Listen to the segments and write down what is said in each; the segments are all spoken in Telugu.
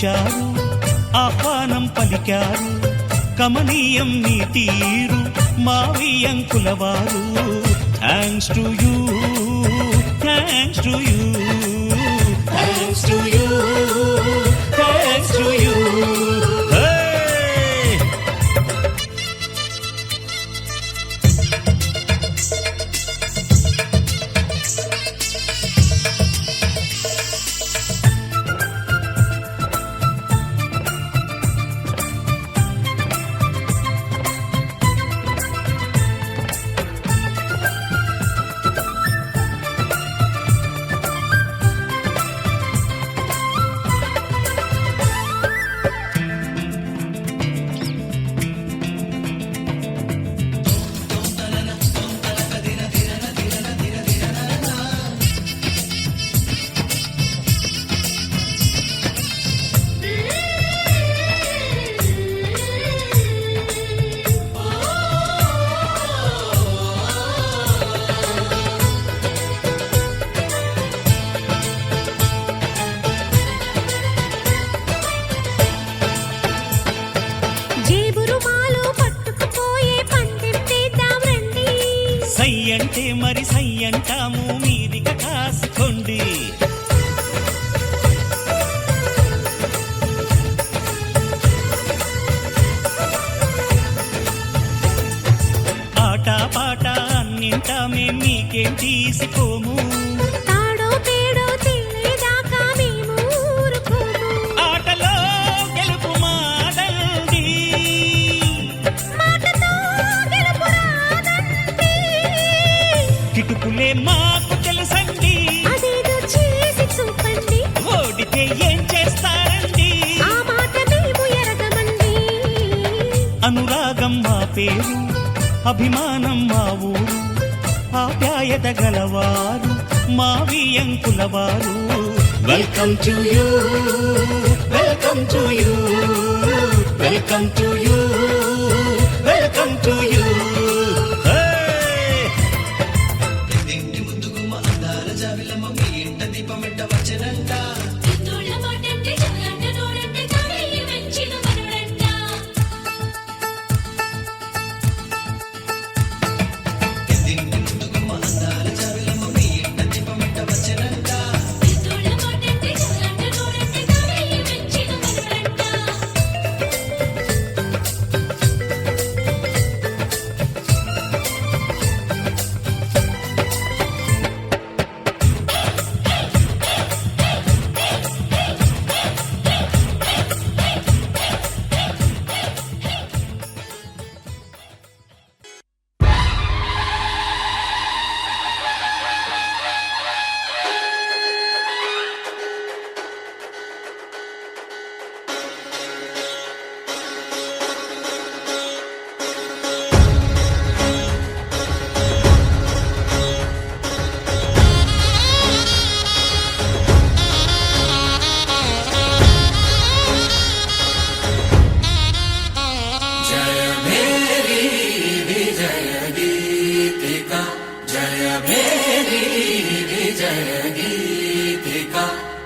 పిలిచారు, ఆహ్వానం పలికారు. కమనీయం నీ తీరు మావియంకులవారు. Thanks to you, thanks to you, thanks to you, thanks to you. సయ్యంటే మరి సయ్యంటాము, మీదిక కాసుకోండి. ఆట పాట అన్నింటా మేం మీకేం తీసుకోము. తాడో పేడో తెలియదాకా మేము ఊరుకోము. ఆటలో గెలుపు మాదండి, మాటతో గెలుపు రాదండి. కిటుకులే మాకు తెలుసండి, అదేదో చేసి చూపండి. ఓడితే ఏం చేస్తారండి? ఆ మాట మేము ఎరగమండి. అనురాగం మా పేరు, అభిమానం మా ఊరు, ఆప్యాయత గలవారు మావియంకులవారు. Welcome to you, welcome to you, welcome to you, welcome to you.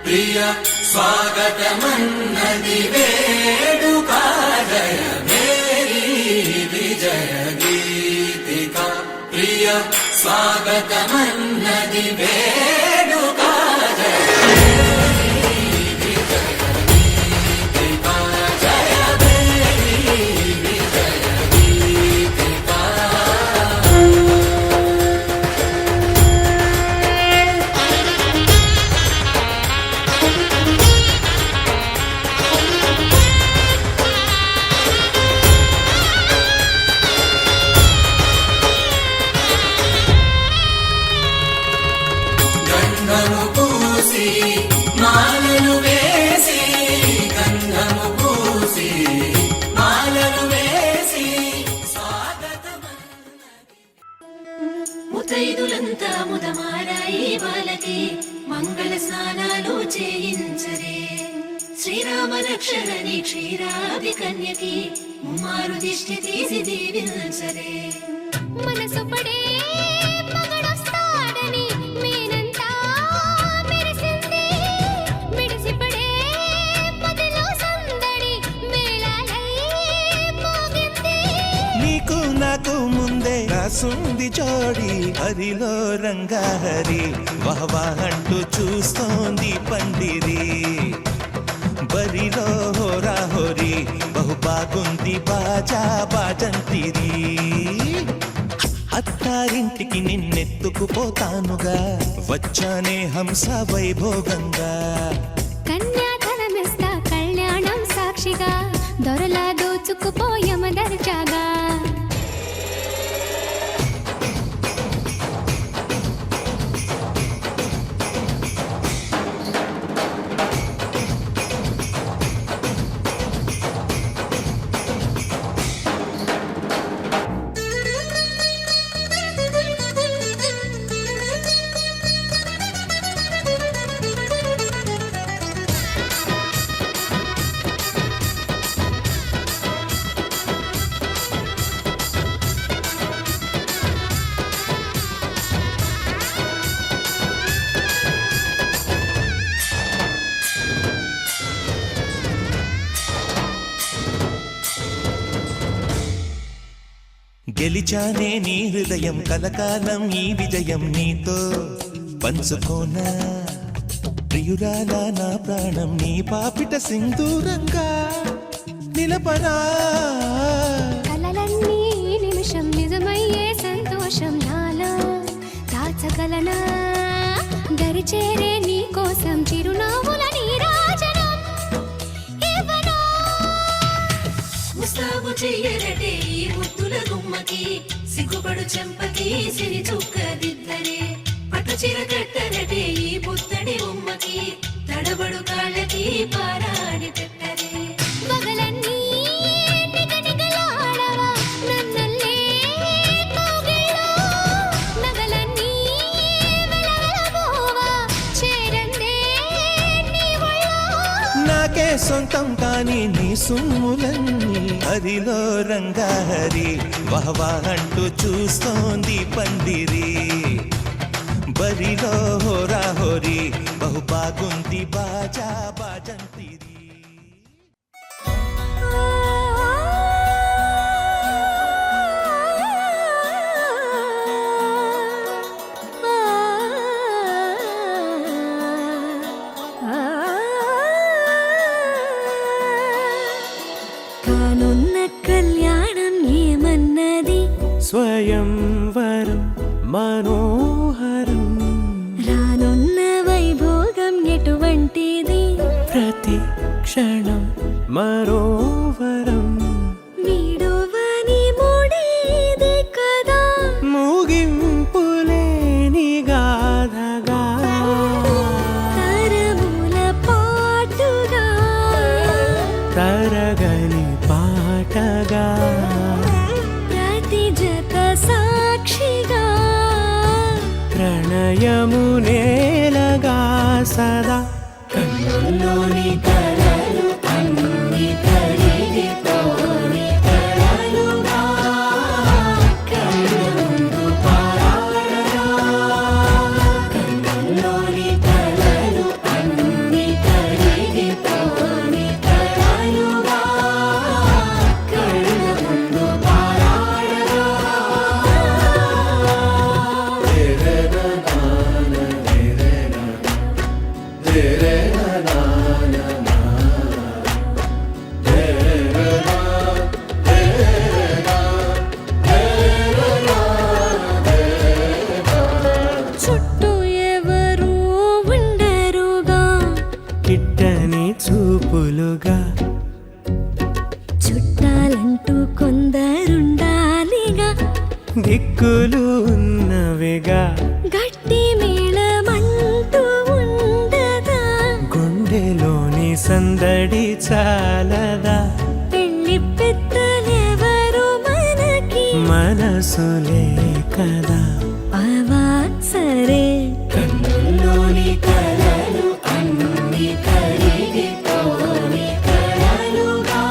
ప్రియ స్వాగతమన్నది వేడుక, జయ మేరీ విజయ గీతిక. ప్రియ స్వాగతమన్నది వేడుక, జయ మేరీ విజయ గీతిక, జయ మేరీ విజయ గీతిక. మాలలు వేసి గంధము పూసి మాలలు వేసి స్వాగతమన్నది. ముతైదులంతా ముదమారాయి బాలకి మంగళ స్నానాలు చేయించరే. శ్రీరామ రక్షణని క్షీరాది కన్యకి ముమ్మారు దిష్టి తీసి దీవించరే. మనసు పడే మగడొస్తాడని మేనంతా మెరిసింది. మిడిసిపడే మదిలో నాకు ముందే రాసుంది జోడి హరిలో రంగాహరి వహవా అంటూ చూస్తోంది పండిరి బరిలో హోరా హోరి బహు బాగుంది బాజా బాజంతిరి అత్తారింటికి నిన్నెత్తుకుపోతానుగా వచ్చానే హంస వైభోగంగా కన్యాధనమిస్తా కళ్యాణం సాక్షిగా దొరలా దోచుకుపోయమ దర్జాగా గెలిచానే నీ హృదయం కలకాలం ఈ విజయం నీతో పంచుకోనా ప్రియురాలా నా ప్రాణం నీ పాపిట సింధూరంగా నిలపనా కలలన్నీ నిమిషం నిజమయ్యే సంతోషం నాలో దాచగలనా దరిచేరే నీ కోసం చిరునవ్వుల నీరాజనం ఇవ్వనా ముస్తాబు చెయ్యరటే ఈ ముద్దుల గుమ్మకి సిగ్గుపడు చెంపకి సిరి చుక్క దిద్దరే పట్టు చీర కట్టరటే ఈ పుత్తడి ఉమ్మకి తడబడు కాళ్ళకి పారాడి పెట్టరే పగలన్నీ నిగనిగలాడవా నన్నల్లే కోగిలో నగలన్నీ వెలవెలబోవా చేరందే నీ ఒళ్ళో నాకే సొంతం కాని నీ సుమ్ములన్నీ హరిలో రంగాహరి వహవా అంటూ చూస్తోంది పండిరి బరిలో హోరా హోరి బహు బాగుంది బాజా బాజంతిరి కానున్న కళ్యాణం ఏమన్నది స్వయంవరం మనోహరం రానున్న వైభోగం ఎటువంటిది ప్రతి క్షణం మరోవరం వీడువని ముడిది కదా ముగింపులేని గాథగా తరముల పాటుగా తరగని పాటగా ప్రతి జత సాక్షిగా ప్రణయము నేలగా సదా కన్నుల్లోని కలలు అన్ని కరిగిపోని కలలుగా కళ్ళ ముందు పారాడగా కన్నుల్లోని కలలు అన్ని కరిగిపోని కలలుగా కళ్ళ ముందు పారాడగా చుట్టూ ఎవరు ఉండరుగా కిట్టని చూపులుగా చుట్టాలంటూ కొందరుండాలిగా దిక్కులు ఉన్నవిగా గట్టి మేళమంటూ ఉండదా గుండెలోని సందడి చాలదా పెళ్లి పెద్దలెవరు మనకి మనసులే కదా అవా సరే కన్నుల్లోని కలలు అన్ని కరిగిపోని కలలుగా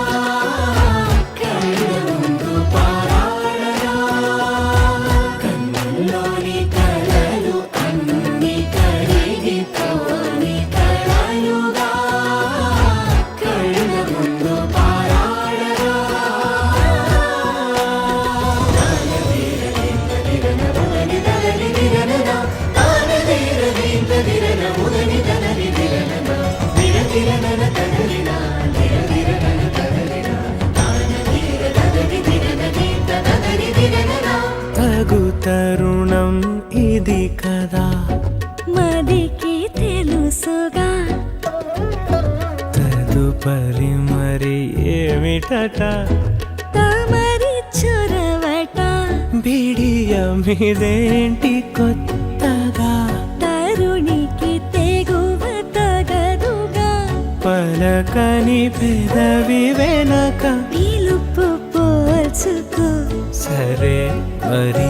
కళ్ళ ముందు పారాడగా కన్నుల్లోని కలలు అన్ని కరిగిపోని కలలుగా కళ్ళ ముందు పారాడగా చెప్పరి మరి ఏమిటట తమరి చొరవట బిడియమిదేంటి కొత్తగా తరుణికి తెగువ తగదుగా పలకని పెదవి వెనక పిలుపు పోల్చుకో సరే మరి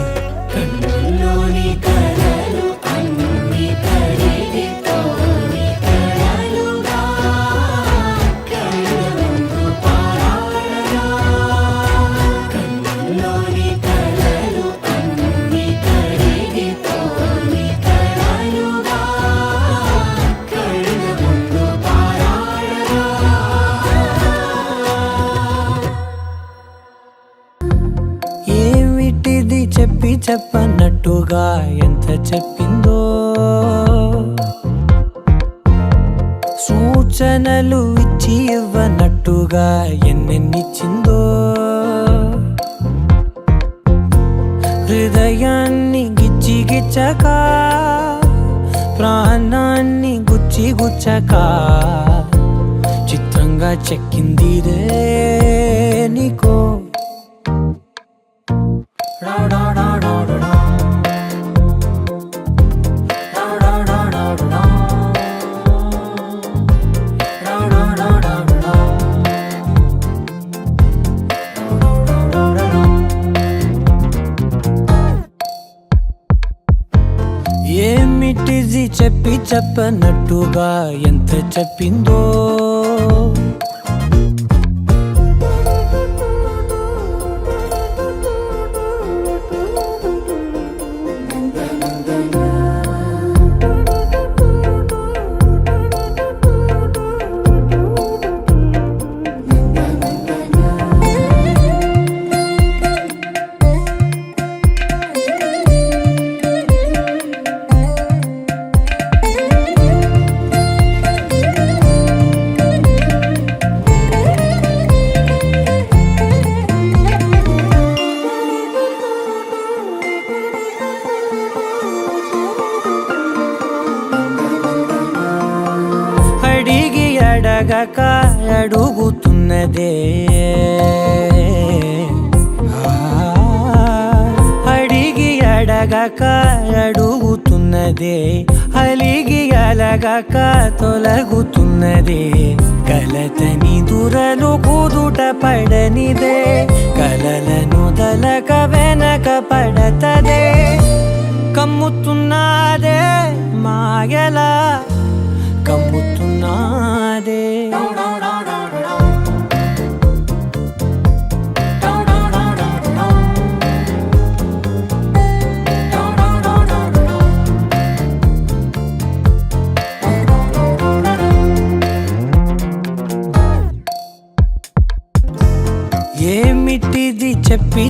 కన్నుల్లోని కలలు అన్ని కరిగిపోని కలలుగా కళ్ళ ముందు పారాడగా కన్నుల్లోని కలలు అన్ని కరిగిపోని కలలుగా కళ్ళ ముందు పారాడగా ఏమిటిది చెప్పన్నట్టుగా ఎంత చెప్పిందో సూచనలు ఇచ్చి ఇవ్వనట్టుగా ఎన్నెన్నిచ్చిందో హృదయాన్ని గిచ్చి గిచ్చక ప్రాణాన్ని గుచ్చి గుచ్చక చిత్రంగా చెక్కిందిరే నీకో ఏమిటిది చెప్పనట్టుగా ఎంత చెప్పిందో అడిగి అడగక అడుగుతున్నదే అడిగి అడగక అడుగుతున్నదే అలిగి అలగక తొలగుతున్నదే కలతని దురలు కుదుట పడనిదే కలలను దలక వెనక పడతదే కమ్ముతున్నదే మాయలా కమ్ముతున్నదే ఏమిటిది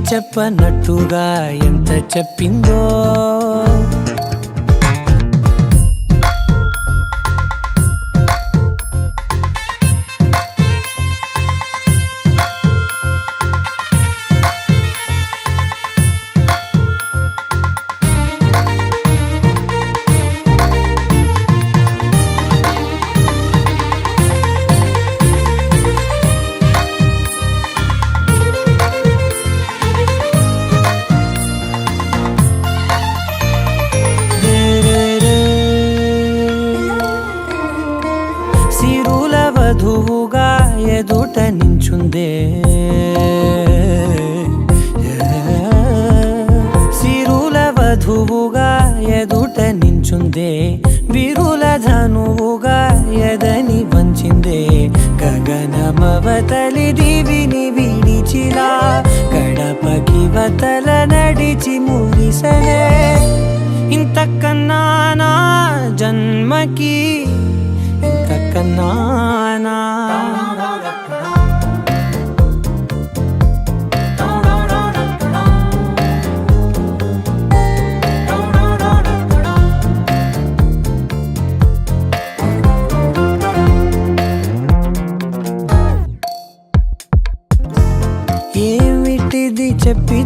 చెప్పనట్టుగా ఎంత చెప్పిందో వధువుగా ఎదుట నించుందే సిరుల వధువుగా ఎదుట నించుందే విరుల ధనువుగా ఎదని వంచిందే గగనమవతలి దివిని విడిచిలా గడపకి వతల నడిచి మురిసనే ఇంతకన్నా నా జన్మకి ఇంతకన్నానా ఏమిటిది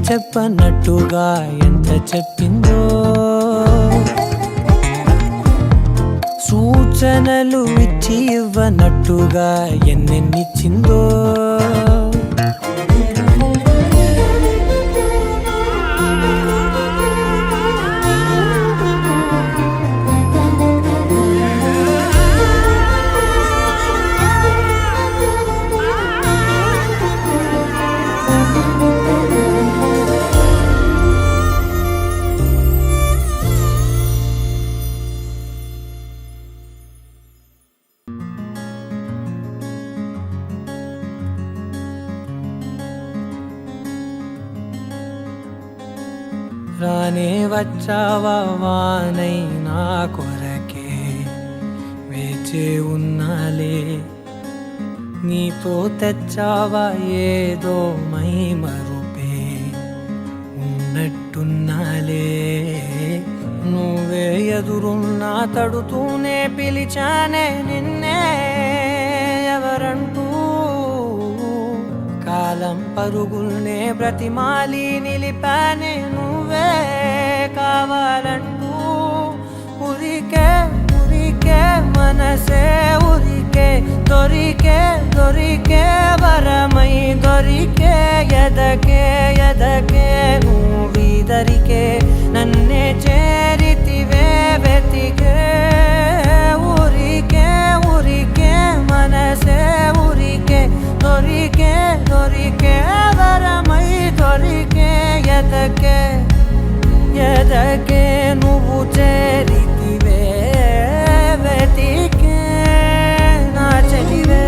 చెప్పనట్టుగా ఎంత చెప్పిందో సూచనలు ఇచ్చి ఇవ్వనట్టుగా ఎన్నెన్నిచ్చిందో రానే వచ్చావా వానై నా కొరకే వేచే ఉన్నాలే నీతో తెచ్చావా ఏదో మై మరుపే ఉన్నట్టున్నాలే నువ్వే ఎదురున్నా తడుతూనే పిలిచానే నిన్నే ఎవరంటూ కాలం పరుగుల్నే బ్రతిమాలి నిలిపానే నువ్వే కావాలంటూ ఉరికే ఉరికే మనసే ఉరికే దొరికే దొరికే వరమై దొరికే ఎదకే ఎదకే నువ్విదరికే నన్నే చేరితివే వెతికే ఉరికే ఉరికే మనసే ఉరికే దొరికే దొరికే వరమై దొరికే ఎదకే ఎదకే నువ్వు చేరితివే వెతికే నా చెలివే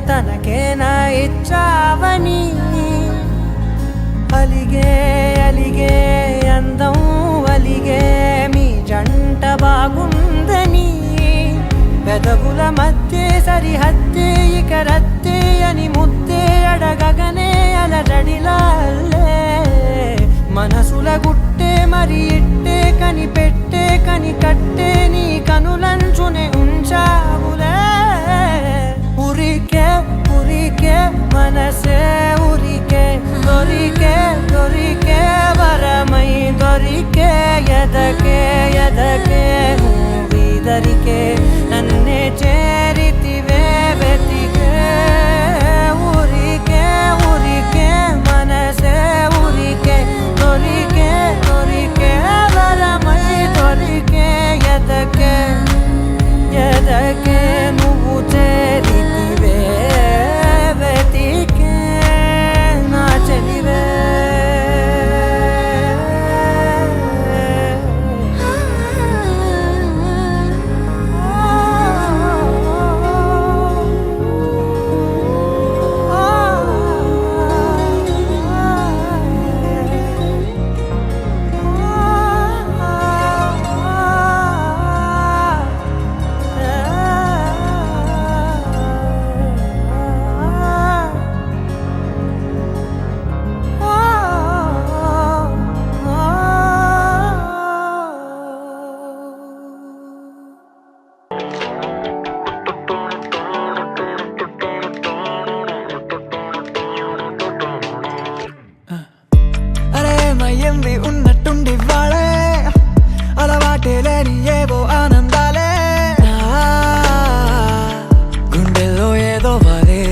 తనకేనా ఇచ్చావని అలిగే అలిగే అందం అలిగే మీ జంట బాగుందని పెదవుల మధ్య సరిహద్దే ఇక రద్దే అని ముద్దే అడగగనే అలజడిలాల్లే మనసుల గుట్టే మరి ఇట్టే కని పెట్టే కని కట్టే నీ కనులంచునే ఉంచావులే ఉరికే ఉరికే మనసే ఉరికే దొరికే దొరికే వరమై దొరికే ఎదకే ఎదకే నువ్విదరికే నన్నే చేరితివే వెతికే ఉరికే ఉరికే మనసే ఉరికే దొరికే దొరికే వరమై దొరికే ఎదకే ఎదకే నువ్వు చేరితివే వెతికే నా చెలివే అరేమయ్యింది ఉన్నట్టుండి వాడే అలవాటే లేని ఏవో ఆనందాలే గుండెల్లో ఏదో వలే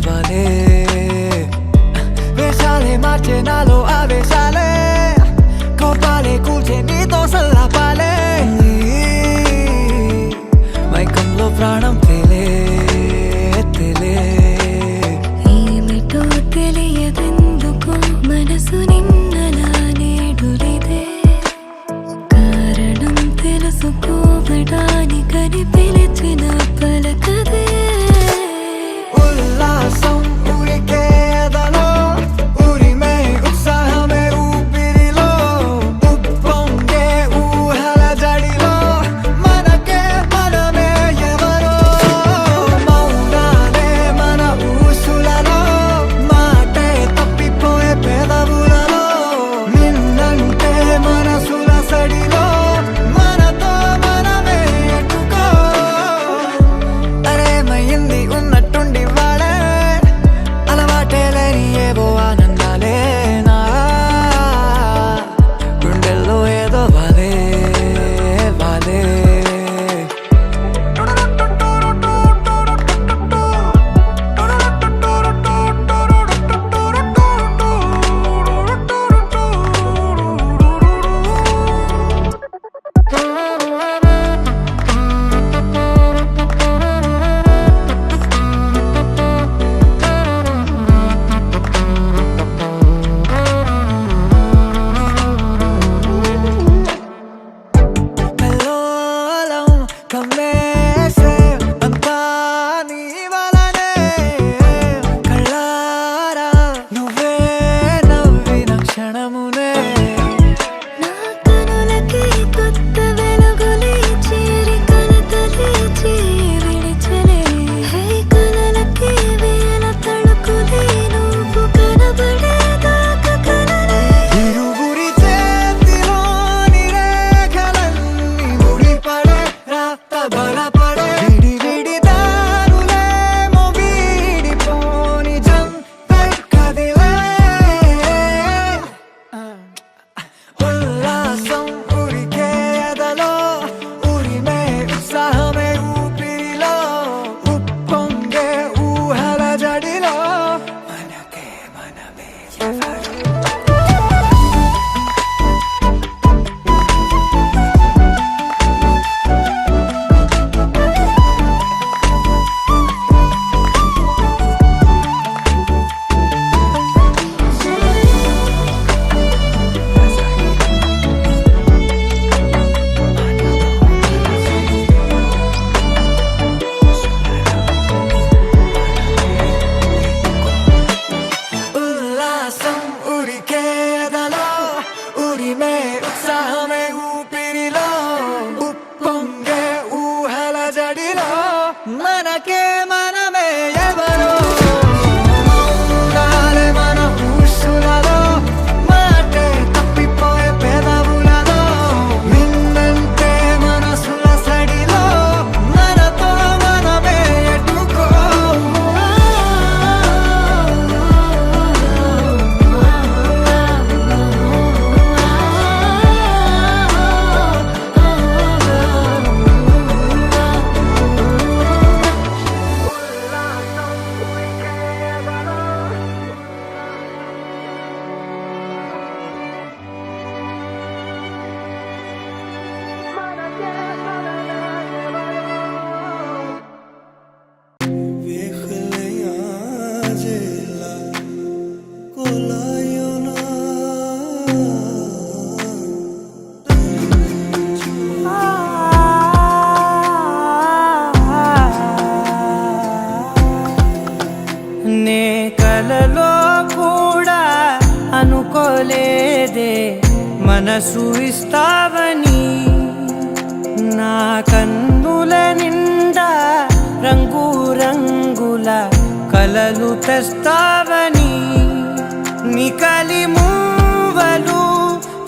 వలే వేషాలే మార్చే నాలో ఆవేశాలే కోపాలే కూల్చే నీతో సల్లాపాలే మైకంలో ప్రాణం తేలే తేలే ఏమిటో తెలియదెందుకు మనసు నిన్నలా నేడులిదే కారణం తెలుసుకోవడానికని పిలిచిన పలకదే ఉల్లాసం ఉరికేదలో ఉరిమే కమ్మేసే అంతా నీ వలనే కళ్ళారా నువ్వే నవ్విన క్షణమునే నా కనులకి కొత్త వెలుగులే చేరి కలతలే విడిచలే హే కలలకి వేల తళుకులే నువ్వు కనబడేదాకా కలలే ఇరువురి చేతిలోని రేఖలన్నీ ముడిపడే రాత బలపడే విడి విడి దారులేమో వీడిపోని జంపే కదిలే ఉల్లాసం ఉరికే ఎదలో ఉరిమే ఉత్సాహమే ఊపిరిలో ఉప్పొంగే ఊహల జడిలో మనకే మనమే ఎవరు ఉల్లాసం ఉరికే ఎదలో ఉరిమే ఉత్సాహమే ఊపిరిలో ఉప్పొంగే ఊహల జడిలో మనకే మనమే ఎవరో ఉండాలి మన ఊసులలో మాటే తప్పిపోయే పెదవులలో నిన్నంటే మనసుల సడిలో మనతో మనమే ఎటుకో నే కలలో కూడా అనుకోలేదే మనసు ఇస్తావని నా కన్నుల నిండా రంగు రంగుల కలలు తెస్తావని నికలి మూవలు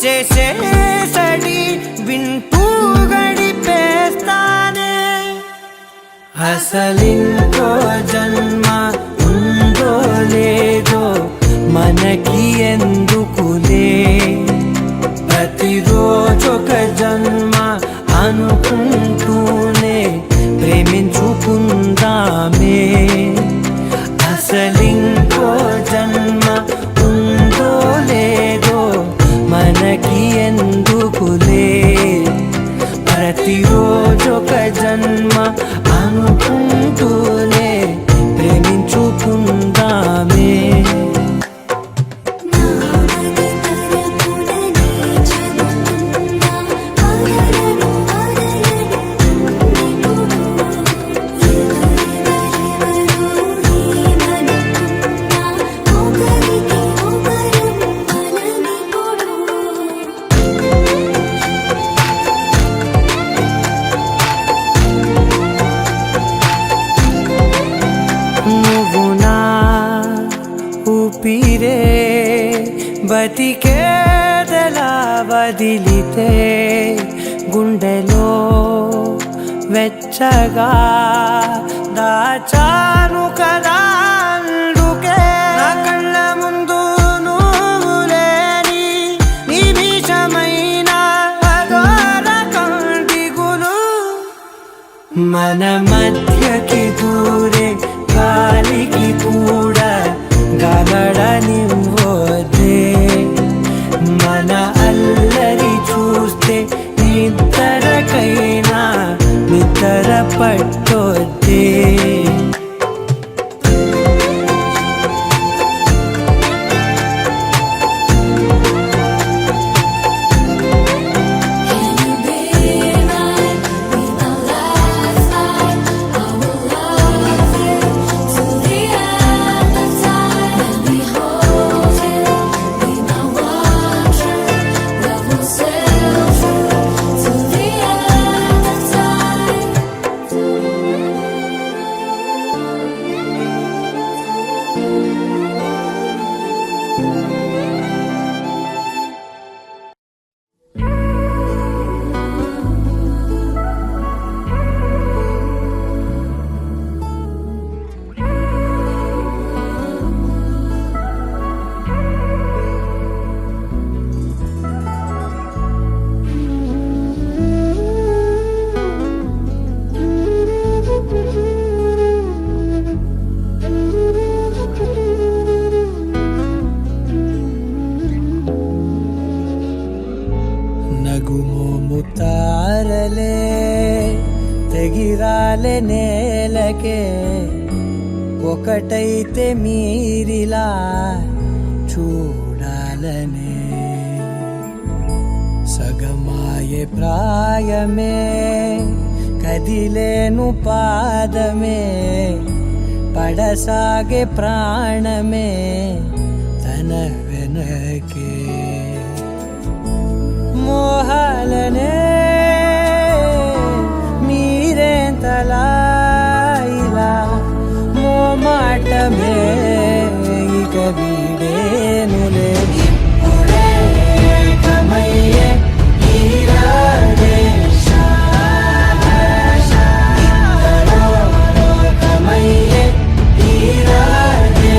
చేసేసడి వింటూ గడిపేస్తానే అసలింకో జన్మ ఉందో లేదో మనకి ఎందుకులే ప్రతిరోజొక జన్మ అనుకుంటూనే ప్రేమించుకుందామే అసలింకో జన్మ ఉందో లేదో మనకి ఎందుకులే ప్రతిరోజొక జన్మ అనుకుంటూనే ప్రేమించుకుందామే నామది తరపుననే చదువుతున్నా ఆదరణు ఆదరణు నిపుడు ఎవరెవరెవరు ఏమనుకున్నా ఒకరికి ఒకరం బలమిప్పుడు నువ్వు నా ఊపిరే బతికేదలా వదిలితే గుండెలో వెచ్చగా దాచాను కదా అందుకే నా కళ్ళ ముందు నువ్వు లేని నిమిషమైన అఘోర కంటిగులు మన మధ్యకి దూరే గాలికి కూడా గలడనివ్వదే మన అల్లరి చూస్తే నిద్రకైనా నిద్ర పట్టొద్దే Can you be mine? We don't lie. తెగిరాలే నేలకే ఒకటైతే మీరిలా చూడాలనే సగమాయే ప్రాయమే కదిలేను పాదమే పడసాగే ప్రాణమే తన వెనకే మోహాలనే మీరేంతలా ఇలా మోమాటమే ఇక వీడేనులే ఇప్పుడే కమయ్యే ఈరాడే కమయ్యే ఈరాడే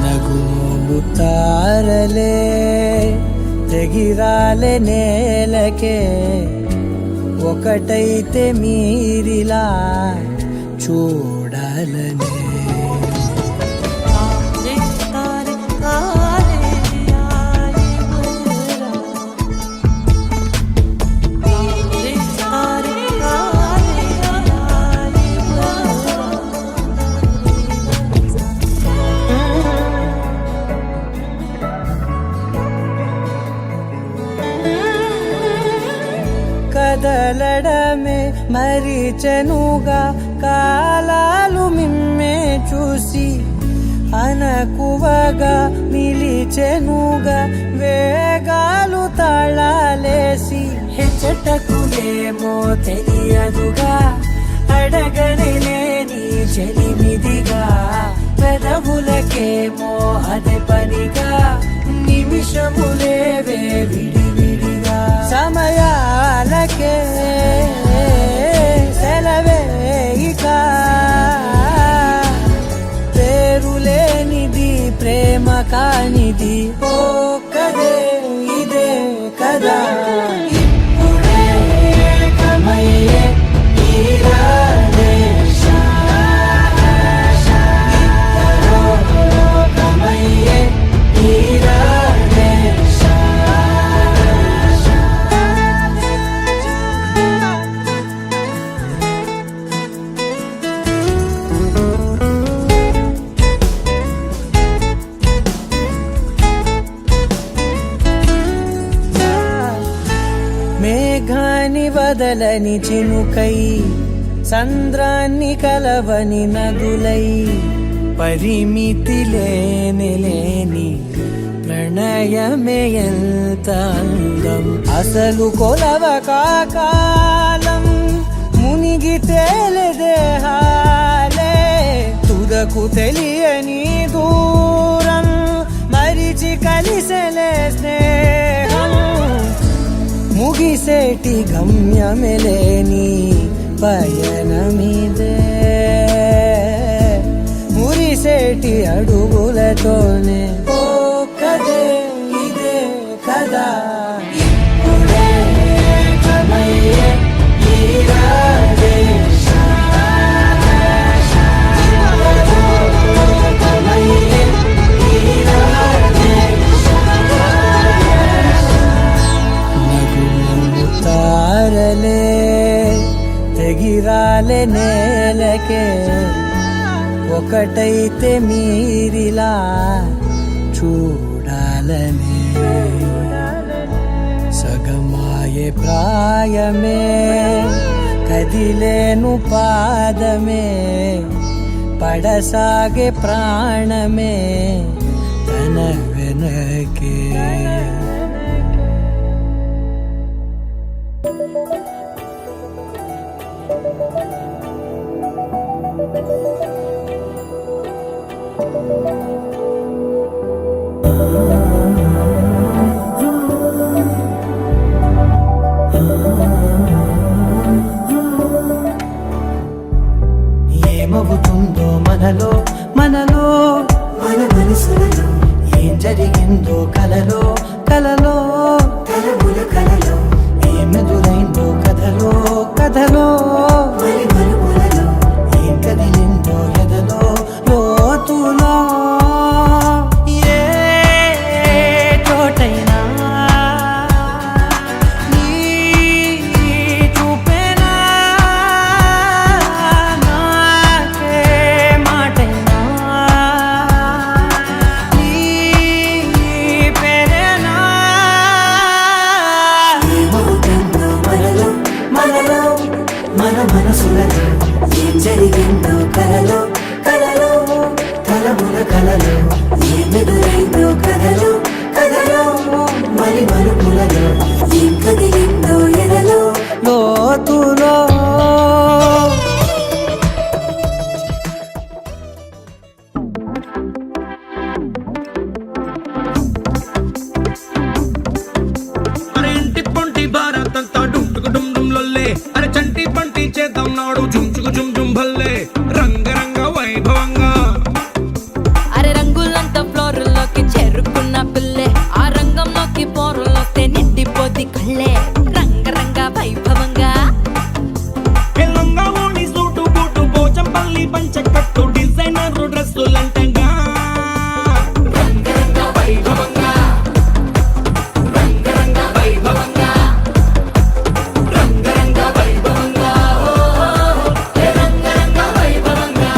నగుమోము తారలే తెగిరాలే నేలకే ఒకటైతే మీరిలా చూడాలనే కదలడమే మరిచెనుగా కాలాలు మిమ్మే చూసి అనకువగా నిలిచెనుగా వేగాలు తాళాలేసి హెచ్చటకులేమో తెలియదుగా అడగలేని చెలిమిదిగా పెదవులకేమో అదే పనిగా నిమిషములేవే విడివిడిగా సమయాలకే సెలవే ఇక పేరులేనిది ప్రేమ కానిది ఓ కదే ఇదే కదా ఇప్పుడే కమయ్యే ఈరాడే కమయ్యే ఈరాడే మేఘాన్ని వదలని చినుకై సంద్రాన్ని కలవని నదులై పరిమితి లేని ప్రణయమే ఎంత అందం అసలు కొలవ కాలం మునిగి తేలిదేహాలే తుదకు తెలియని దూరం మరిచి కలిసెలే స్నేహం ముగిసేటి గమ్యమెలేని పయనమిదే మురిసేటి అడుగులతోనే ఓ కదే ఇదే కదా ఇప్పుడే కమయ్యే ఈరాడే కమయ్యే ఈరాడే నగుమోము తారలే తెగిరాలే నేలకే ఒకటైతే మీరిలా చూడాలనే సగమాయే ప్రాయమే కదిలేను పాదమే పడసాగే ప్రాణమే తన వెనకే ఏమవుతుందో మనలో మన మనసులలో ఏం జరిగిందో కలలో తలముల కలలో ఏమెదురైందో కథలో మలుపులలో ఏం కదిలిందో ఎదలో లోతులో ఏ చోటైనా నీ మనసులలో ఏం జరిగిందో కలలో కలలో తలముల కలలో ఏమెదురైందో కథలో కథలో మరి మలుపులలో ఏం కదిలిందో ఎడలో లోతులో అరే ఇంటి పొంటి భారతంతా డుంటుకు డుమ్ డుమ్ లొల్లే అరే చంటి పంటి చేద్దాం నాడు జుంచుకు జుమ్ జుమ్ భల్లే రంగరంగ వైభవంగా అరే రంగులంతా ఫ్లోర్లోకి చేరుకున్న పిల్లే ఆ రంగంలోకి పోరులోస్తే నిండిపోద్ది కళ్ళే రంగరంగ వైభవంగా ఎల్లంగా ఓణి సూటు బూటు పోచంపల్లి పంచకట్టు డిజైనర్ డ్రెస్సులంటంగా రంగరంగ వైభవంగా రంగరంగ వైభవంగా రంగరంగ వైభవంగా రంగరంగ వైభవంగా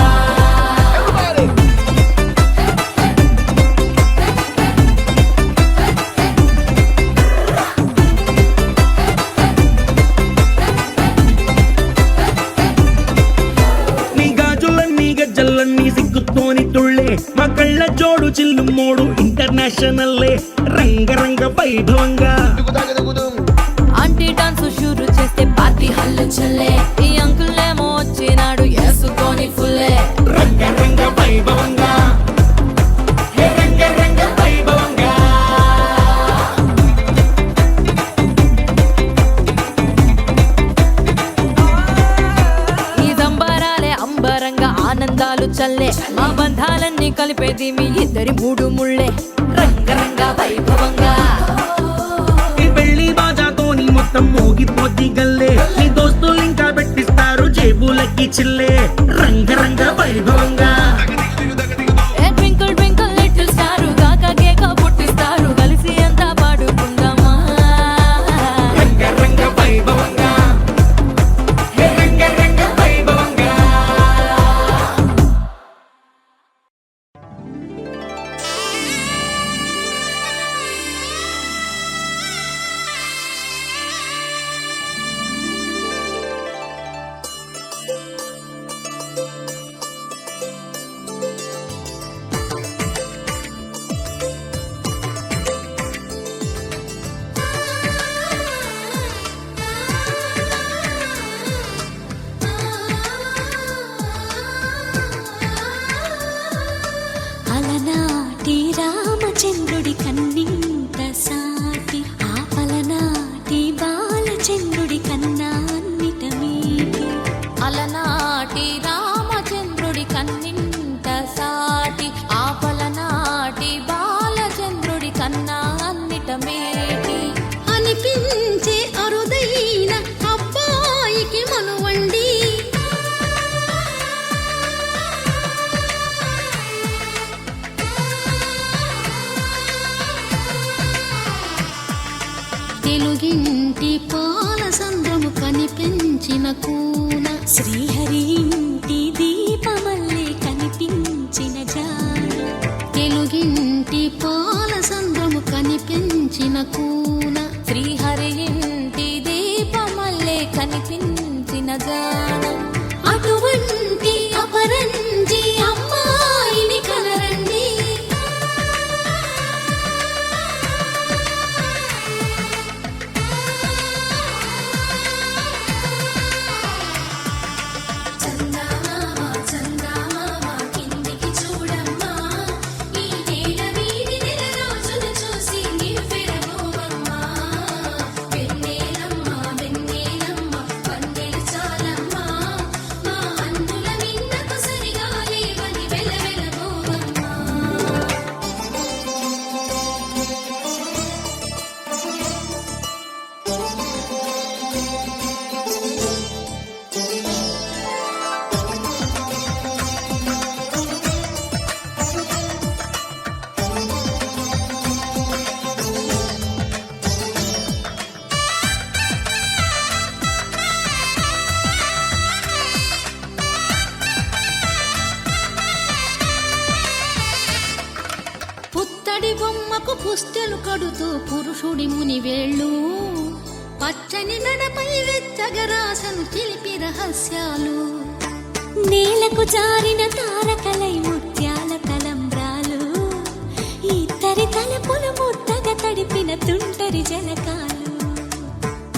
నీ గాజులన్నీ గజ్జలన్నీ సిగ్గుతోని తుళ్ళే మా కళ్ళ జోడు చిల్లు మోడు ఇంటర్నేషనల్లే రంగరంగ వైభవంగా ఆంటీ డాన్స్ షూరు చేస్తే పార్టీ హల్లు చల్లే ఈ అంకుల్ ఏమో వచ్చినాడు వేసుకొని ఫుల్లే రంగరంగ వైభవంగా హే రంగరంగ వైభవంగా ఈ సంబరాలే అంబరంగా ఆనందాలు చల్లే మా బంధాలన్నీ కలిపేది మీ ఇద్దరి మూడు ముళ్ళే రంగరంగ వైభవంగా ఈ పెళ్లి బాజాతోని మొత్తం మోగిపోద్ది గల్లే నీ దోస్తులు ఇంకా పెట్టిస్తారు జేబులకి చిల్లే రంగరంగ వైభవంగా ఏ ట్వింకిల్ ట్వింకిల్ లిటిల్ స్టార్ కాక కేక పుట్టిస్తారు కలిసి అంతా పాడుకుందామా రంగరంగ వైభవంగా హే రంగరంగ వైభవంగా అలనాటి రామచంద్రుడి కన్నింత సాటి ఆపలనాటి బాలచంద్రుడి కన్నా అన్నిట మీటి అలనాటి రామచంద్రుడి కన్నింత సాటి ఆపలనాటి బాలచంద్రుడి కన్నా అన్నిట మేటి అనిపించే అరుదైన అబ్బాయికి మనువండి తెలుగింటి పాల సంద్రము కనిపించిన కూన శ్రీహరి ఇంటి దీపమల్లే కనిపించిన జాన తెలుగింటి పాల సంద్రము కనిపించిన కూన శ్రీహరి ఇంటి దీపమల్లే కనిపించిన జానం అటువంటి అపరంజి అమ్మాయిని కనరండి చందమామ చందమామ కిందికి చూడమ్మా ఈ నేల వీధి నెల రోజులు చూసి నివ్వెరపోవమ్మా వెన్నెలమ్మ వెన్నెలమ్మ పన్నెలు చాలమ్మా మా అందుల నిన్నకు సరిగా లేవని వెలవెలబోవమ్మా పుత్తడి బొమ్మకు పుస్తెలు కడుతూ పురుషుడి ముని వేళ్ళు పచ్చని మెడపై వెచ్చగరాసను చిలిపి రహస్యాలు. నేలకు జారిన తారకలై ముత్యాల తలంబ్రాలు, ఇద్దరి తలపులు ముద్దగా తడిపిన తుంటరి జలకాలు.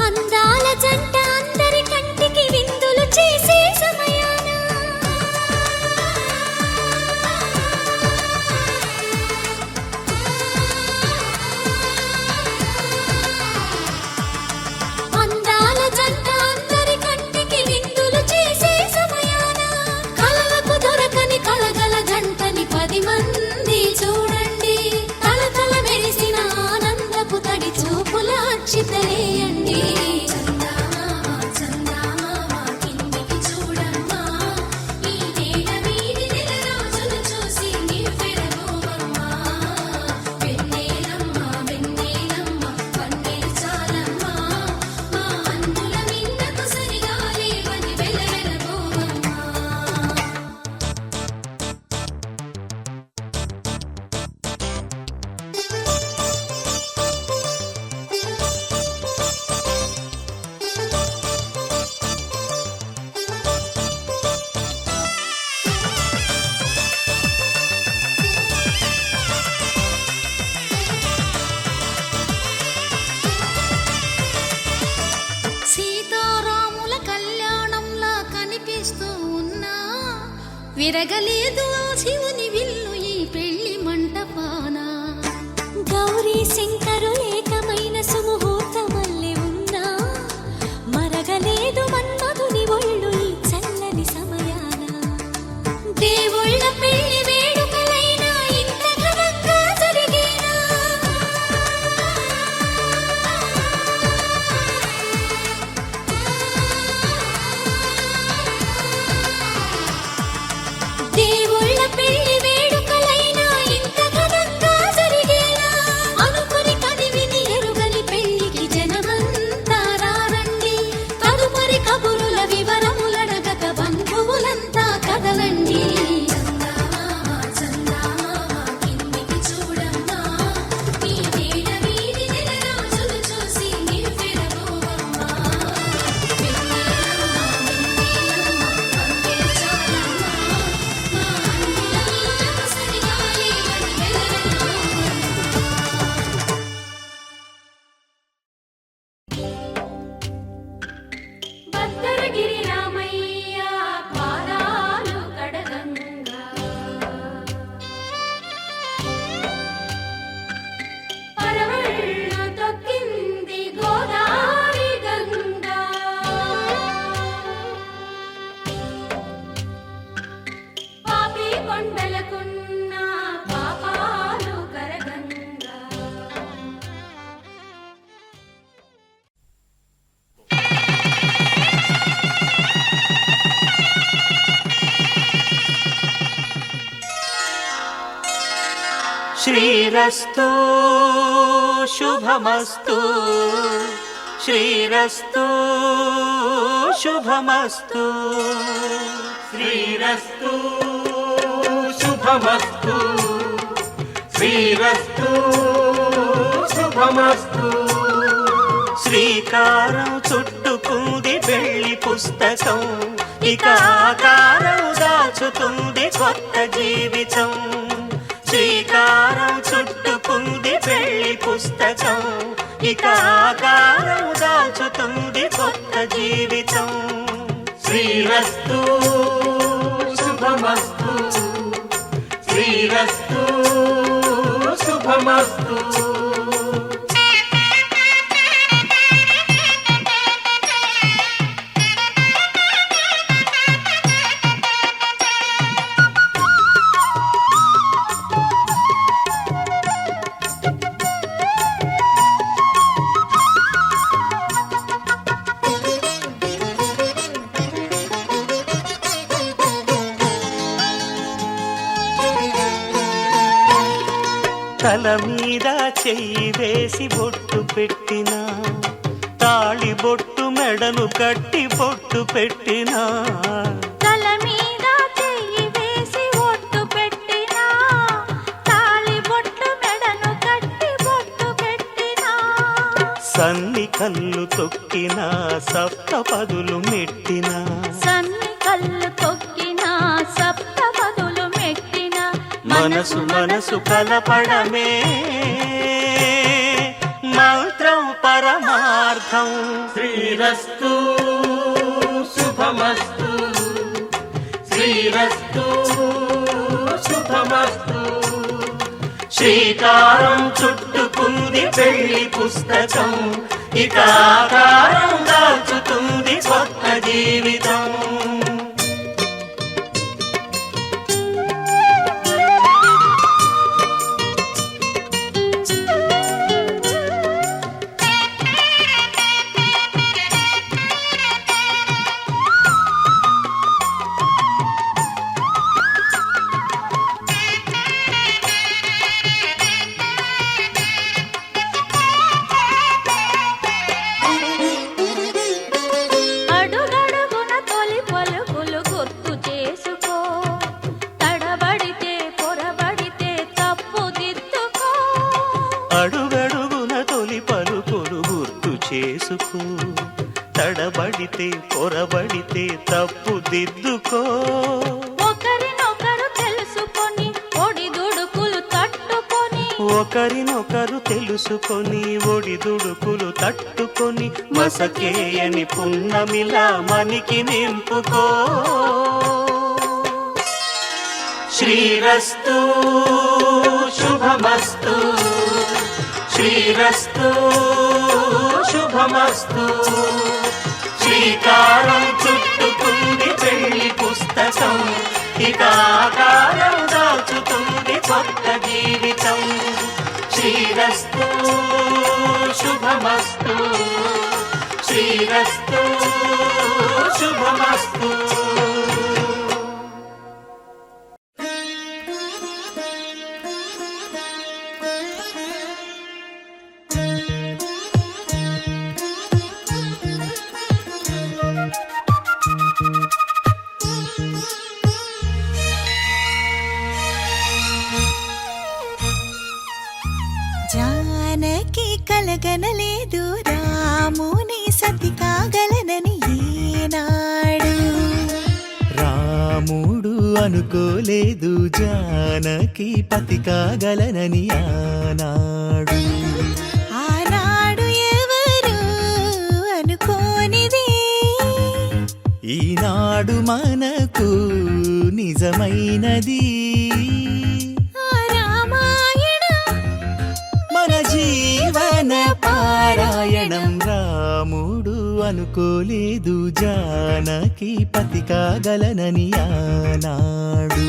అందాల జంట అందరి కంటికి విందులు చేసే సమయాన అందాల జంట అందరి కంటికి విందులు చేసే సమయాన కలలకు దొరకని కలగల జంటని 10 మంది చూడండి. తలతల మెరిసిన ఆనందపు తడి చూపుల అక్షితలేయండి. సీతారాముల కళ్యాణంలా కనిపిస్తూ ఉన్నా విరగలేదు ఆ శివుని విల్లు ఈ పెళ్లి మంటపాన. గౌరీ శంకరు ఏకమైన సుముహూర్తమల్లె ఉన్నా మరగలేదు మన్మధుని ఒళ్ళు ఈ చల్లని సమయాన. దేవుళ్ళ పెళ్లి వేడుకలైనా ఇంత ఘనంగా జరిగేనా? దేవుళ్ళ పెళ్లి వేడుకలైనా ఇంత ఘనంగా జరిగేలా? అనుకుని కదివిని ఎరుగని పెళ్లికి జనమంతా రారండి. తదుపరి కబురుల వివరములడగక బంధువులంతా కదలండి. భద్రగిరి రామయ్య పాదాలు కడగంగా, పరవళ్ళు తొక్కింది గోదావరి గంగా. పాపి కొండలకున్న పాపాలు కరగంగా. శ్రీరస్తు శుభమస్తు, శ్రీరస్తు శుభమస్తు, శ్రీరస్తు శుభమస్తు, శ్రీరస్తు శుభమస్తు. శ్రీకారం చుట్టుకుంది పెళ్లి పుస్తకం, ఇక ఆకారం దాచుతుంది కొత్త జీవితం. శ్రీకారం చుట్టుకుంది పెళ్లి పుస్తకం, ఇక ఆకారం దాచుతుంది కొత్త జీవితం. శ్రీరస్తు శుభమస్తు, శ్రీరస్తు శుభమస్తు. తల మీద చెయ్యి వేసి బొట్టు పెట్టినా, తాళి బొట్టు మెడను కట్టి బొట్టు పెట్టినా. తల మీద చెయ్యి వేసి ఒట్టు పెట్టినా, తాళి బొట్టు మెడను కట్టి బొట్టు పెట్టినా. సన్ని కళ్ళు తొక్కిన సప్తపదులు మెట్టిన సన్ని కళ్ళు తొక్కిన సప్తపదులు మెట్టిన మనసు మనసు కలపడమే మంత్రం పరమార్థం. శ్రీరస్తు శుభమస్తు, శ్రీరస్తు శుభమస్తు. శ్రీకారం చుట్టుకుంది పెళ్లి పుస్తకం, ఇక ఆకారం దాల్చుతుంది కొత్త జీవితం. అడుగడుగున తొలి పలుకులు గుర్తు చేసుకో, తడబడితే పొరబడితే తప్పు దిద్దుకో. అడుగడుగున తొలి పలుకులు గుర్తు చేసుకో, తడబడితే పొరబడితే తప్పు దిద్దుకో. ఒకరినొకరు తెలుసుకొని ఒడిదుడుకులు తట్టుకొని, ఒకరినొకరు తెలుసుకొని ఒడిదుడుకులు తట్టుకొని మసకేయని పున్నమిలా మనికి నింపుకో. శ్రీరస్తు శుభమస్తు, శ్రీరస్తు శుభమస్తు. శ్రీకారం చుట్టుకుంది పెళ్లి పుస్తకం, ఇక ఆకారం దాచుతుంది కొత్త జీవితం. శ్రీరస్తు శుభమస్తు, శ్రీరస్తు శుభమస్తు. జానకి కలగనలేదు రాముని సతి కాగలనని ఈనాడు. రాముడు అనుకోలేదు జానకి పతి కాగలనని ఆనాడు. ఆనాడు ఎవరు అనుకోనిది ఈనాడు మనకు నిజమైనది. ఆ రామాయణం మన జీవన పారాయణం. రాముడు అనుకోలేదు జానకి పతి కాగలనని ఆనాడు.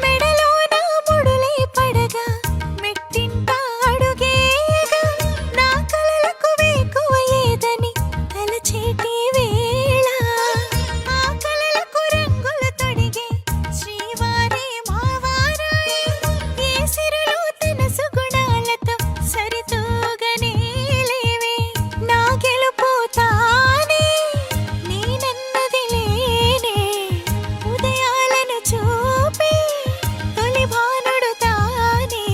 మెడలోన ముడులే పడగా మెట్టింట అడుగేయగా నా కలలకు వేకువ ఏదని తలచేటి వేళ. ఆ కలలకు రంగులు తొడిగే శ్రీవారి మావారాయే. ఏ సిరులు తన సుగుణాలతో సరితూగనే లేవే. నా గెలుపు తానే నేనన్నది లేనే. ఉదయాలను చూపే తొలి భానుడు తానే.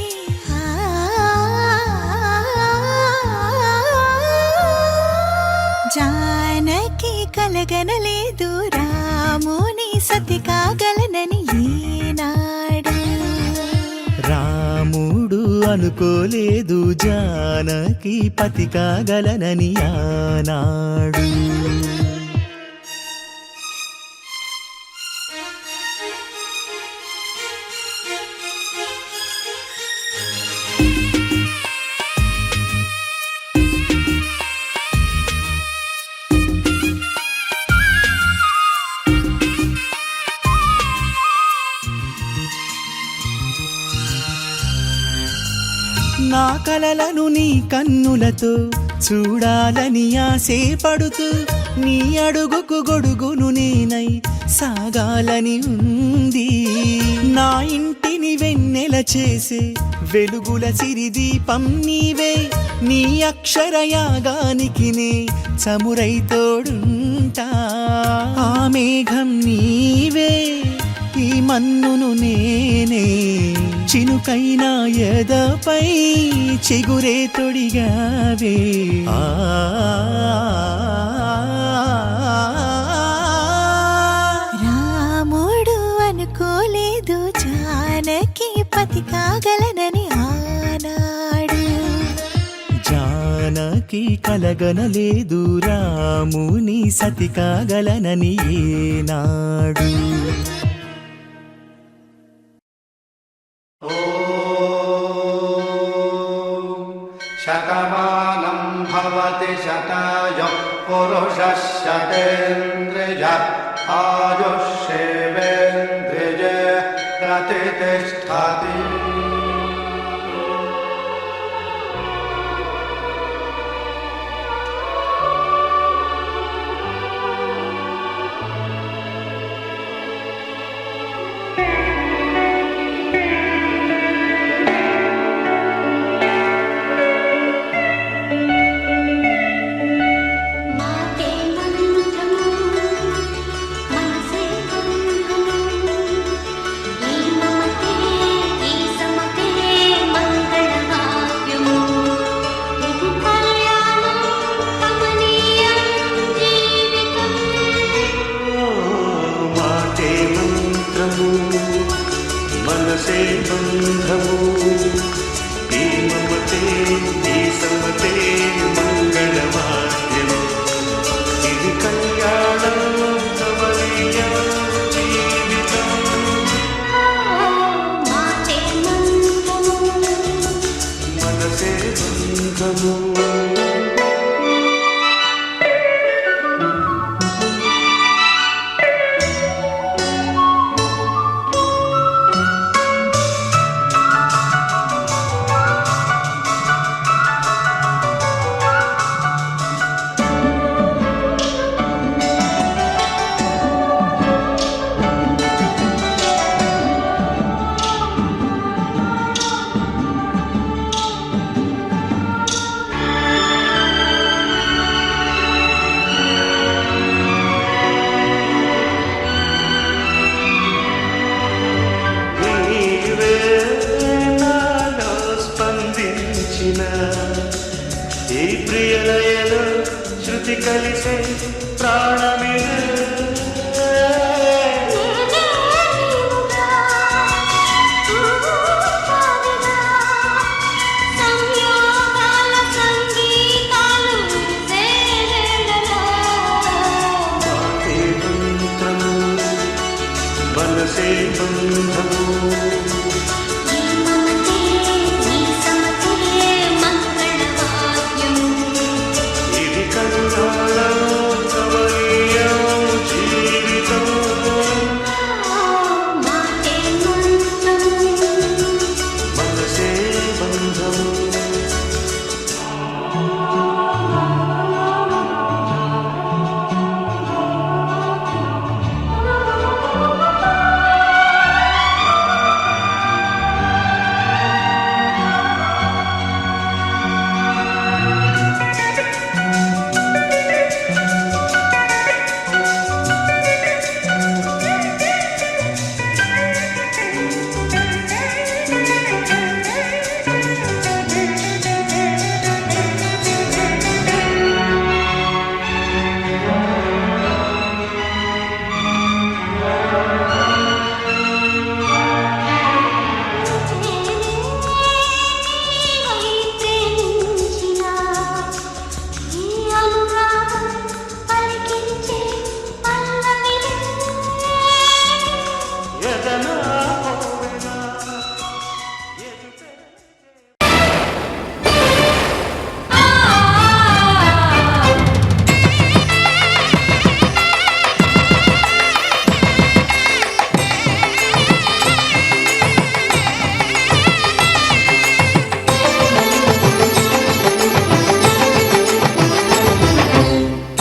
జానకి కలగనలేదు రాముని సతి కాగలనని ఈనాడు. రాముడు అనుకోలేదు జానకి పతి కాగలనని ఆనాడు. నా కలలను నీ కన్నులతో చూడాలని ఆసే పడుతూ నీ అడుగుకు గొడుగును నేనై సాగాలని ఉంది. నా ఇంటిని వెన్నెల చేసే వెలుగుల సిరిదీపం నీవే. నీ అక్షరయాగానికి నే చమురై తోడుంటా. ఆ మేఘం నీవే, ఈ మన్నును నేనే. చినుకైనా ఎదపై చిగురే తొడిగావే. రాముడు అనుకోలేదు జానకి పతి కాగలనని ఆనాడు. జానకి కలగనలేదు రాముని సతి కాగలనని ఏనాడు. శతమానం భవతి శతాయుః పురుషः శతేంద్రియ ఆయుష్యేవేంద్రియే ప్రతిష్టతి. మాటే మంత్రము మనసే బంధము ఈ మమతే ఈ సమతే మంగళవాక్యము ఇది కళ్యాణం కమనీయం జీవితం. మాటే మంత్రము మనసే బంధము ఈ మమతే ఈ సమతే మంగళవాద్యము ఇది కళ్యాణం కమనీయం జీవితం. మాటే మంత్రము మనసే బంధము.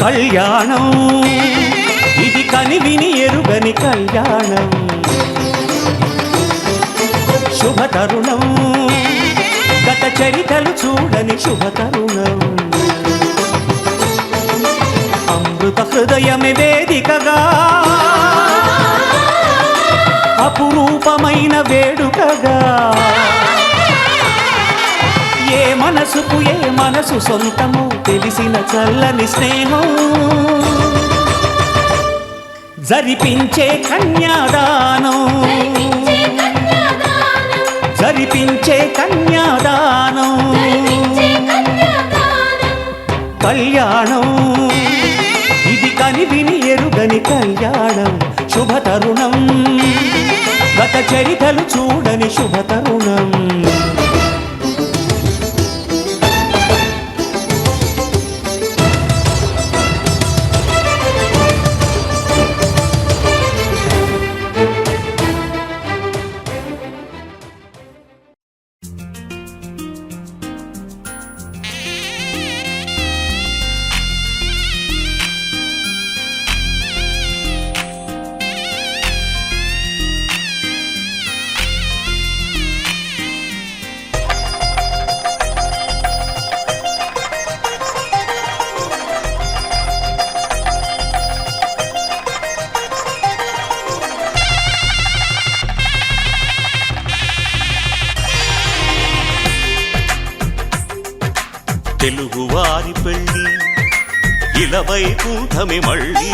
కళ్యాణం ఇది కనివిని ఎరుగని కళ్యాణం శుభతరుణం గత చరితలు చూడని శుభతరుణం అమృత హృదయమే వేదికగా అపురూపమైన వేడుకగా ఏ మనసుకు ఏ మనసు సొంతము తెలిసిన చల్లని స్నేహం జరిపించే కన్యాదానం జరిపించే కన్యాదానం కళ్యాణం ఇది కనివిని ఎరుగని కళ్యాణం శుభతరుణం గత చరితలు చూడని శుభతరుణం తెలుగువారి పెళ్ళి ఇలవైకుంఠమే మళ్ళీ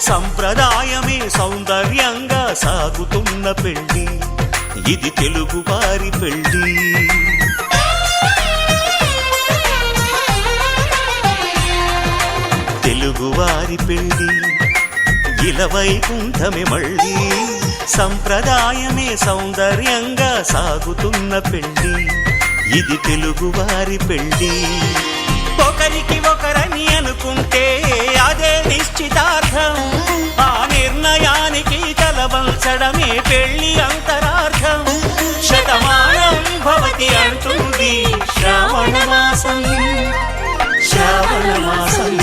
సంప్రదాయమే సౌందర్యంగా సాగుతున్న పెళ్ళి ఇది తెలుగువారి పెళ్ళి తెలుగువారి పెళ్ళి ఇలవైకుంఠమే మళ్ళీ సంప్రదాయమే సౌందర్యంగా సాగుతున్న పెళ్ళి ఇది తెలుగువారి పెళ్ళి ఒకరికి ఒకరని అనుకుంటే అదే నిశ్చితార్థం ఆ నిర్ణయానికి తలవంచడమే పెళ్ళి అంతరార్థం శతమానం భవతి అంటుంది శ్రావణ మాసం శ్రావణ మాసం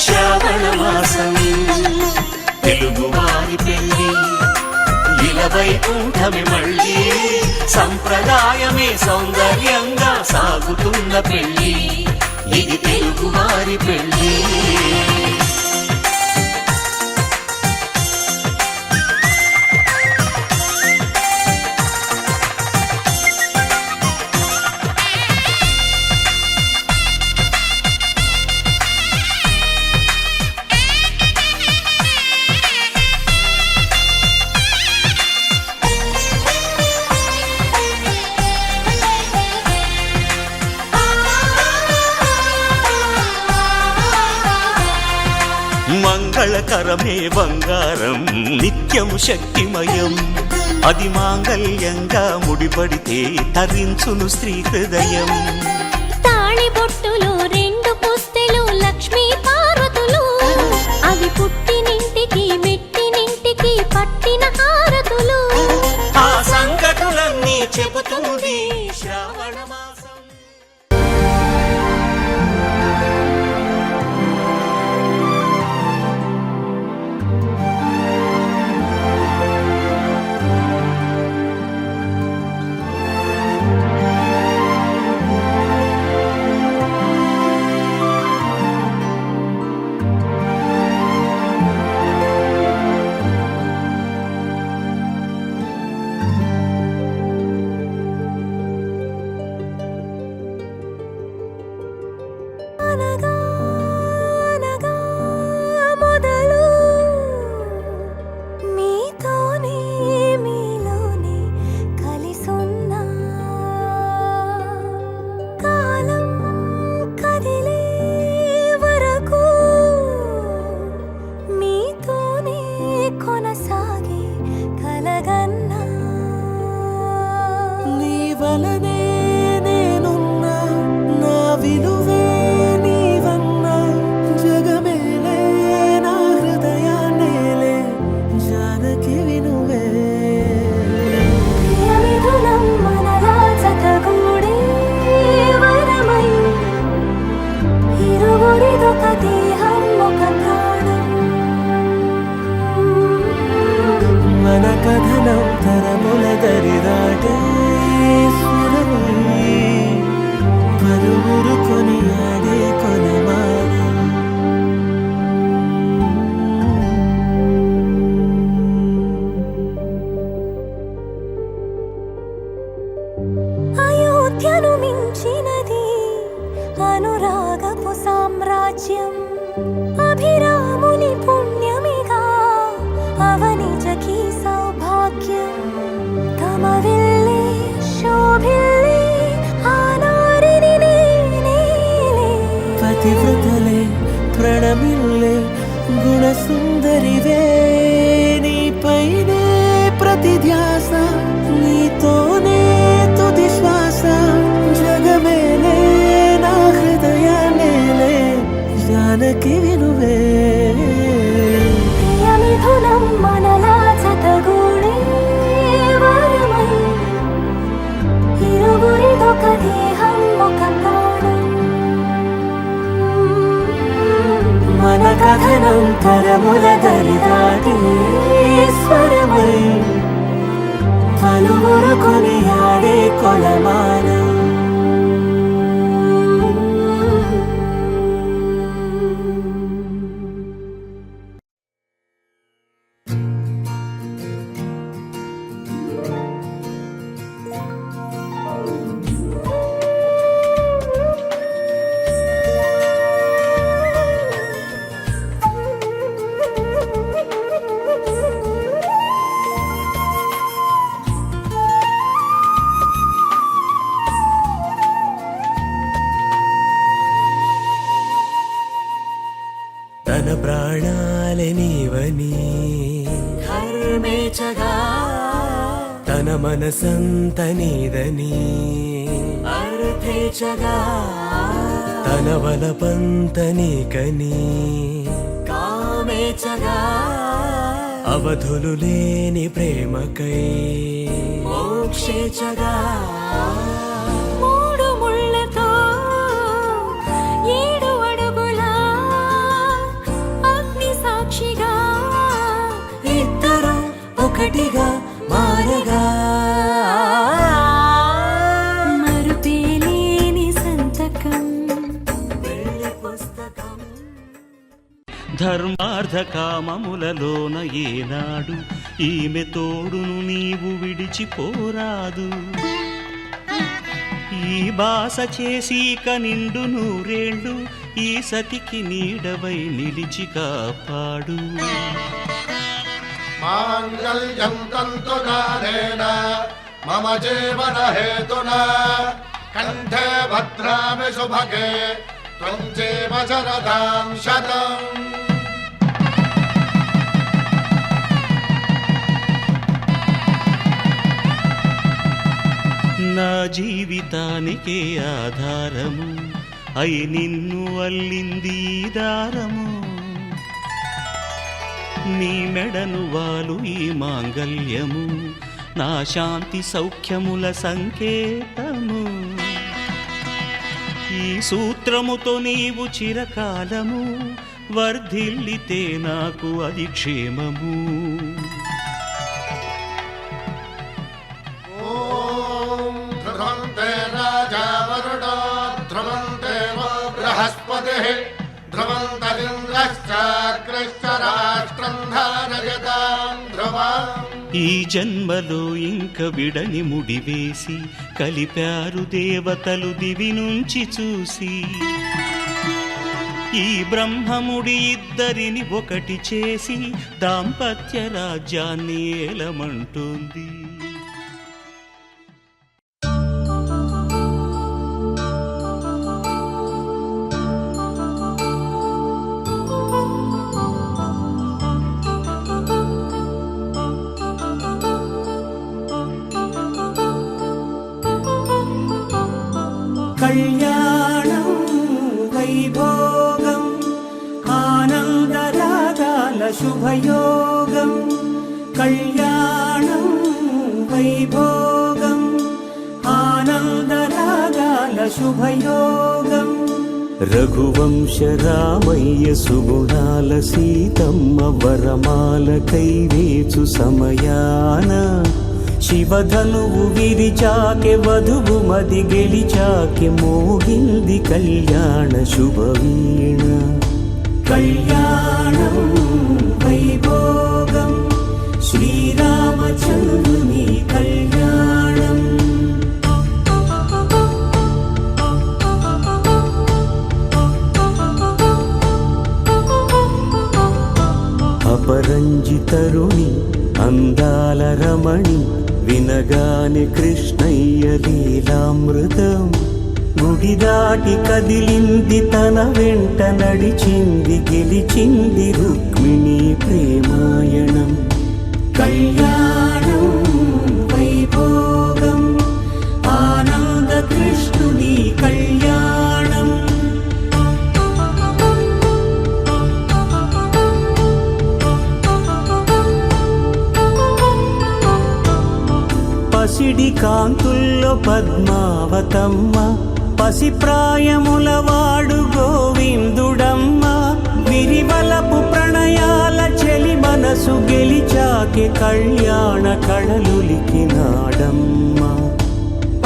శ్రావణ మాసం తెలుగువారి పెళ్ళి ఇలవైకుంఠమే మళ్ళీ సంప్రదాయమే సౌందర్యంగా సాగుతున్న పెళ్ళి ఇది తెలుగువారి పెళ్ళి మంగళకరమే బంగారం నిత్యం శక్తిమయం అది మాంగళ్యంగా ముడిపడితే తరించును స్త్రీ హృదయం తాళి బొట్టులు రెండు పుస్తెలు లక్ష్మీ పార్వతులు అవి పుట్టినింటికి మెట్టినింటికి పట్టిన హారతులు ఆ సంగతులన్నీ చెబుతుంది శ్రావణ మాసం ఇరువురిదొక దేహ అయోధ్యను మించినది అనురాగపు సామ్రాజ్యం అభిరాముని పుణ్యమిగా అవనిజకి సౌభాగ్యం తమ విల్లే శోభిల్లే ఆనారిని నేనే పతివ్రతలే ప్రణమిల్లే గుణసుందరివే నీపైనే ప్రతి ధ్యాస నీతోనే తుది శ్వాస జగమేలే నా హృదయ నేలే జానకి వినువే ప్రియమిథునం మనలా జతగూడే వరమై ఇరువురిదొక దేహం ఒక ప్రాణం మన కథనం తరముల దరిదాటి స్వరమై పలువురు కొనియాడే కొలమానం తన ప్రాణాలే నీవని హర్మేచగా తన మనసంత నీదని అర్థేచగా తన వలపంత నీకని కామేచగా అవధులు లేని ప్రేమకై మోక్షేచగా మూడు ముళ్ళతో ఏడు అడుగుల అగ్ని సాక్షిగా ఇద్దరు ఒకటిగా మారగా మరుపేలేని సంతకం పుస్తకం ధర్మార్థ కామములలోన ఏనాడు ఈమె తోడును నీవు విడిచిపోరాదు ఈ బాస చేసి నిండు నూరేళ్ళు ఈ సతికి నీడవై నిలిచి కాపాడు మాంగళ్యం తంతునానేన మమ జీవన హేతునా కంఠే భద్రామి శుభగే త్వం జీవ శరదాం శతం నా జీవితానికే ఆధారము అయి నిన్ను అల్లింది ఈ దారము నీ మెడను వాలు ఈ మాంగల్యము నా శాంతి సౌఖ్యముల సంకేతము ఈ సూత్రముతో నీవు చిరకాలము వర్ధిల్లితే నాకు అది క్షేమము ఓం ధ్రువంతే రాజా వరుణో ధ్రువంతే బృహస్పతిః ధ్రువంతరింద్రశ్చాగ్రశ్చ రాష్ట్రం ధారయతాం ధ్రువం ఈ జన్మలో ఇంక విడని ముడివేసి కలిపారు దేవతలు దివి నుంచి చూసి ఈ బ్రహ్మముడి ఇద్దరిని ఒకటి చేసి దాంపత్య రాజ్యాన్ని ఏలమంటుంది కళ్యాణం వైభోగం ఆనందరాగాల శుభయోగం కళ్యాణం వైభోగం ఆనందరాగాల శుభయోగం రఘువంశ రామయ్య సుగుణాల సీతమ్మ వరమాల కైవేచు సమయాన శివధనువు విరిచాకె వధువు మది గెలిచాకె మోగింది కళ్యాణ శుభవీణ కళ్యాణం వైభోగం శ్రీరామచంద్రుని కళ్యాణం కృష్ణయ్య లీలామృతం గుడి దాటి కదిలింది తన వెంట నడిచింది గెలిచింది రుక్మిణి ప్రేమాయణం కళ్యాణం వైభోగం ఆనంద కృష్ణుని కళ్యాణం పసిడి కాంతుల్లో పద్మావతమ్మ పసిప్రాయముల వాడు గోవిందుడమ్మ విరివలపు ప్రణయాల చెలి మనసు గెలిచాకే కళ్యాణ కళలులికినాడమ్మ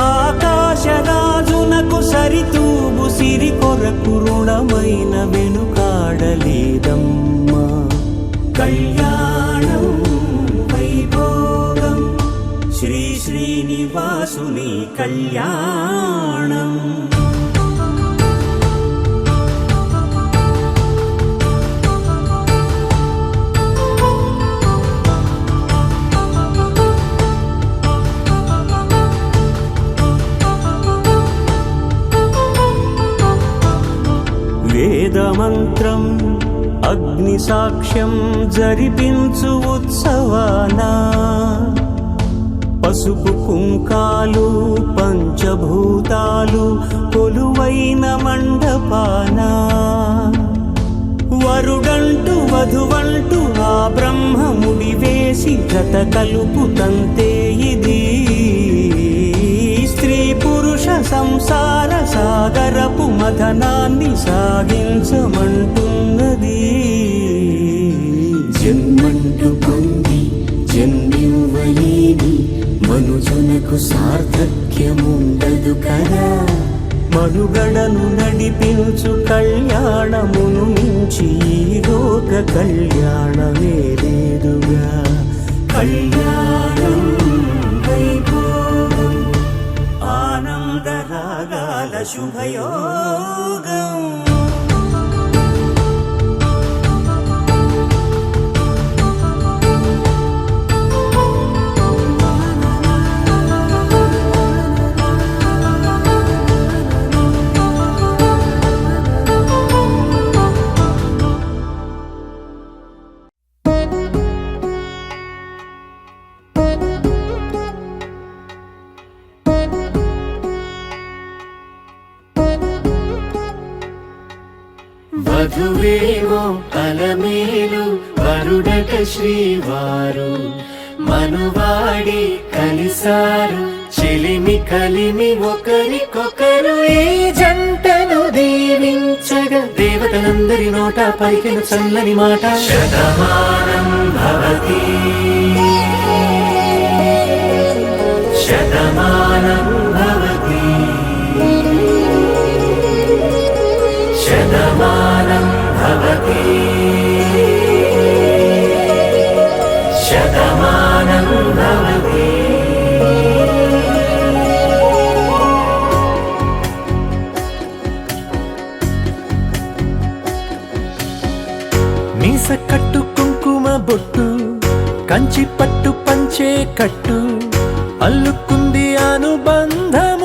ఆకాశరాజునకు సరితూగు సిరి కొరకు రుణమైన వెనుకాడలేదమ్మా కళ్యాణం వైభోగం శ్రీ శ్రీనివాసుని కళ్యాణం వేదమంత్రం అగ్ని సాక్ష్యం జరిపించు ఉత్సవానా పసుపు కుంకాలు పంచభూతాలు కొలువైన మండపాన వరుడంటూ వధువంటూ ఆ బ్రహ్మముడి వేసి జత కలుపుతంతే ఇది స్త్రీ పురుష సంసార సాగరపు మథనాన్ని సాగించమంటున్నది జన్మంటూ పొంది జన్మివ్వలేని మనుజునకు సార్థక్యముండదు కదా మనుగడను నడిపించు కళ్యాణమును మించి ఈ లోక కళ్యాణమే లేదుగా కళ్యాణం వైభోగం ఆనందరాగాల శుభయోగం వధువేమో అలమేలు వరుడట శ్రీవారు మనువాడి కలిసారు చెలిమి కలిమి ఒకరికొకరు ఈ జంటను దీవించగా దేవతలందరి నోట పలికిన చల్లని మాట శతమానం భవతి శతమానం భవతి శతమానం భవతి శతమానం భవతి మీస కట్టు కుంకుమ బొట్టు కంచి పట్టు పంచే కట్టు అల్లుకుంది అనుబంధం